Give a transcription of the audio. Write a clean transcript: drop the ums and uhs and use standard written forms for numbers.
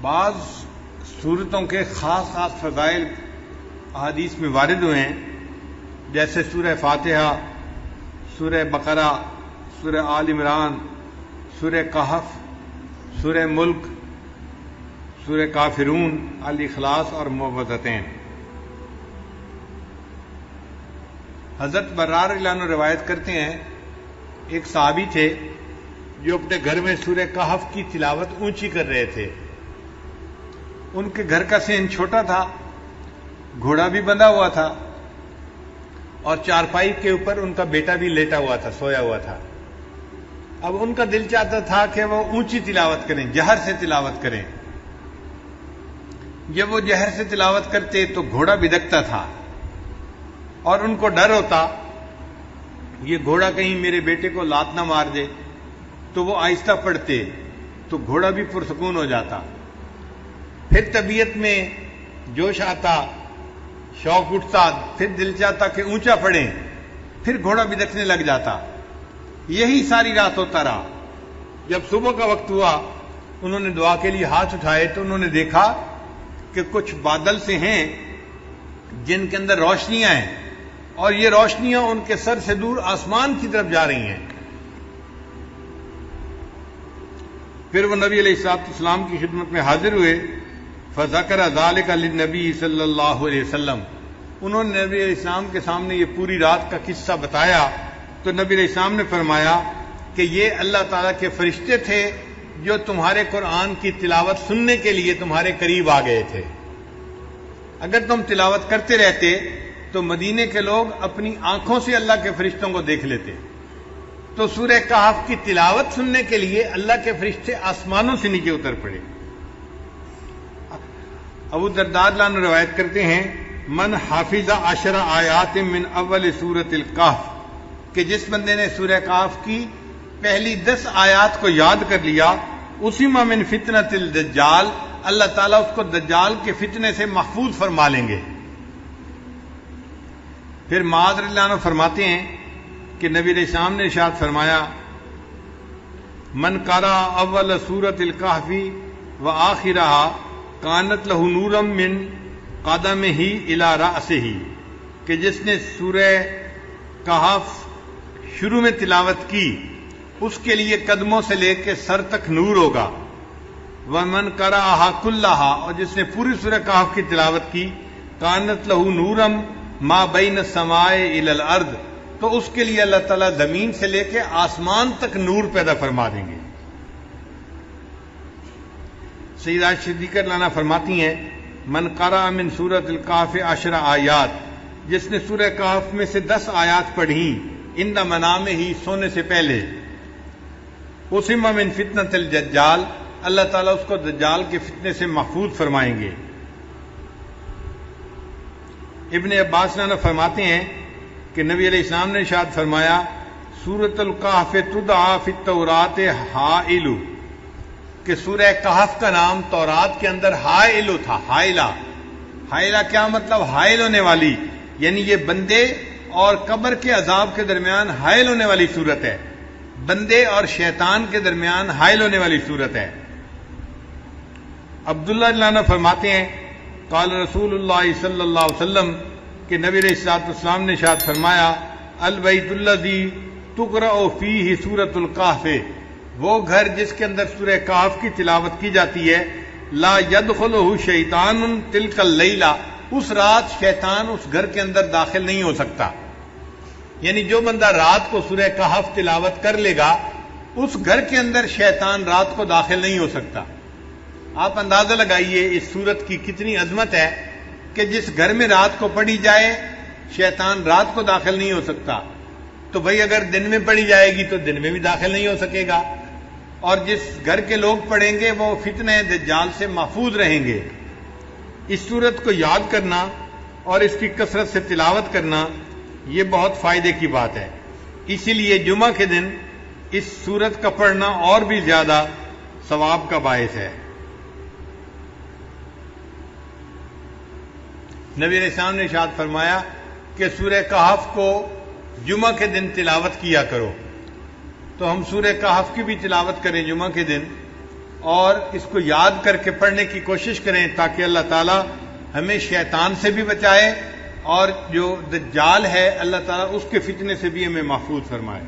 بعض صورتوں کے خاص خاص فضائل احادیث میں وارد ہوئے ہیں، جیسے سورہ فاتحہ، سورہ بقرہ، سورہ آل عمران، سورہ کہف، سورہ ملک، سورہ کافرون، الاخلاص اور معوذتین۔ حضرت برار رضی اللہ عنہ روایت کرتے ہیں، ایک صحابی تھے جو اپنے گھر میں سورہ کہف کی تلاوت اونچی کر رہے تھے۔ ان کے گھر کا صحن چھوٹا تھا، گھوڑا بھی بندھا ہوا تھا اور چارپائی کے اوپر ان کا بیٹا بھی لیٹا ہوا تھا، سویا ہوا تھا۔ اب ان کا دل چاہتا تھا کہ وہ اونچی تلاوت کریں، جہر سے تلاوت کریں۔ جب وہ جہر سے تلاوت کرتے تو گھوڑا بدکتا تھا اور ان کو ڈر ہوتا یہ گھوڑا کہیں میرے بیٹے کو لات نہ مار دے، تو وہ آہستہ پڑھتے تو گھوڑا بھی پرسکون ہو جاتا۔ پھر طبیعت میں جوش آتا، شوق اٹھتا، پھر دل چاہتا کہ اونچا پڑھیں، پھر گھوڑا بدکنے لگ جاتا۔ یہی ساری رات ہوتا رہا۔ جب صبح کا وقت ہوا، انہوں نے دعا کے لیے ہاتھ اٹھائے تو انہوں نے دیکھا کہ کچھ بادل سے ہیں جن کے اندر روشنیاں ہیں، اور یہ روشنیاں ان کے سر سے دور آسمان کی طرف جا رہی ہیں۔ پھر وہ نبی علیہ السلام کی خدمت میں حاضر ہوئے، فذکر ذلک للنبی صلی اللہ علیہ وسلم۔ انہوں نے نبی علیہ السلام کے سامنے یہ پوری رات کا قصہ بتایا تو نبی علیہ السلام نے فرمایا کہ یہ اللہ تعالیٰ کے فرشتے تھے جو تمہارے قرآن کی تلاوت سننے کے لیے تمہارے قریب آ گئے تھے۔ اگر تم تلاوت کرتے رہتے تو مدینے کے لوگ اپنی آنکھوں سے اللہ کے فرشتوں کو دیکھ لیتے۔ تو سورہ کہف کی تلاوت سننے کے لیے اللہ کے فرشتے آسمانوں سے نیچے اتر پڑے۔ ابو درداء رضی اللہ عنہ روایت کرتے ہیں، من حافظ 10 آیات من اول سورۃ الکہف، کہ جس بندے نے سورہ کہف کی پہلی 10 آیات کو یاد کر لیا، اسی من فتنۃ الدجال، اللہ تعالیٰ اس کو دجال کے فتنے سے محفوظ فرما لیں گے۔ پھر معاذ رضی اللہ عنہ فرماتے ہیں کہ نبی علیہ السلام نے ارشاد فرمایا، من قرأ اول سورۃ الکہف وآخرها کانت لہ نورا من قدمہ الی رأسہ، کہ جس نے سورہ کہف شروع میں تلاوت کی اس کے لیے قدموں سے لے کے سر تک نور ہوگا۔ ومن قرأها کلها، اور جس نے پوری سورہ کہف کی تلاوت کی، کانت لہ نورا ما بین السماء الی الارض، تو اس کے لیے اللہ تعالیٰ زمین سے لے کے آسمان تک نور پیدا فرما دیں گے۔ سیدہ صدیقہ رضی اللہ عنہا فرماتی ہیں، من قرأ من سورۃ الکہف 10 آیات، جس نے سورہ کہف میں سے 10 آیات پڑھی، عند منامہ، سونے سے پہلے، اسم من فتنۃ الدجال، اللہ تعالیٰ اس کو دجال کے فتنے سے محفوظ فرمائیں گے۔ ابن عباس نے فرماتے ہیں کہ نبی علیہ السلام نے ارشاد فرمایا، سورۃ الکہف تدعی فی التوراۃ حائل، کہ سورہ کہف کا نام تورات کے اندر حائل تھا۔ حائلہ کیا مطلب؟ حائل ہونے والی، یعنی یہ بندے اور قبر کے عذاب کے درمیان حائل ہونے والی صورت ہے، بندے اور شیطان کے درمیان حائل ہونے والی صورت ہے۔ عبداللہ رضی اللہ عنہ فرماتے ہیں، قال رسول اللہ صلی اللہ علیہ وسلم، کہ نبی علیہ السلام نے ارشاد فرمایا، البیت الذی تقرأ فیہ سورۃ الکہف، وہ گھر جس کے اندر سورہ کہف کی تلاوت کی جاتی ہے، لا یدخلہ شیطان تلک اللیلہ، اس رات شیطان اس گھر کے اندر داخل نہیں ہو سکتا۔ یعنی جو بندہ رات کو سورہ کہف تلاوت کر لے گا، اس گھر کے اندر شیطان رات کو داخل نہیں ہو سکتا۔ آپ اندازہ لگائیے اس سورت کی کتنی عظمت ہے کہ جس گھر میں رات کو پڑھی جائے شیطان رات کو داخل نہیں ہو سکتا، تو بھئی اگر دن میں پڑھی جائے گی تو دن میں بھی داخل نہیں ہو سکے گا، اور جس گھر کے لوگ پڑھیں گے وہ فتنہ دجال سے محفوظ رہیں گے۔ اس سورت کو یاد کرنا اور اس کی کثرت سے تلاوت کرنا یہ بہت فائدے کی بات ہے، اسی لیے جمعہ کے دن اس سورت کا پڑھنا اور بھی زیادہ ثواب کا باعث ہے۔ نبی علیہ السلام نے ارشاد فرمایا کہ سورہ کہف کو جمعہ کے دن تلاوت کیا کرو، تو ہم سورہ کہف کی بھی تلاوت کریں جمعہ کے دن، اور اس کو یاد کر کے پڑھنے کی کوشش کریں تاکہ اللہ تعالیٰ ہمیں شیطان سے بھی بچائے اور جو دجال ہے اللہ تعالیٰ اس کے فتنے سے بھی ہمیں محفوظ فرمائے.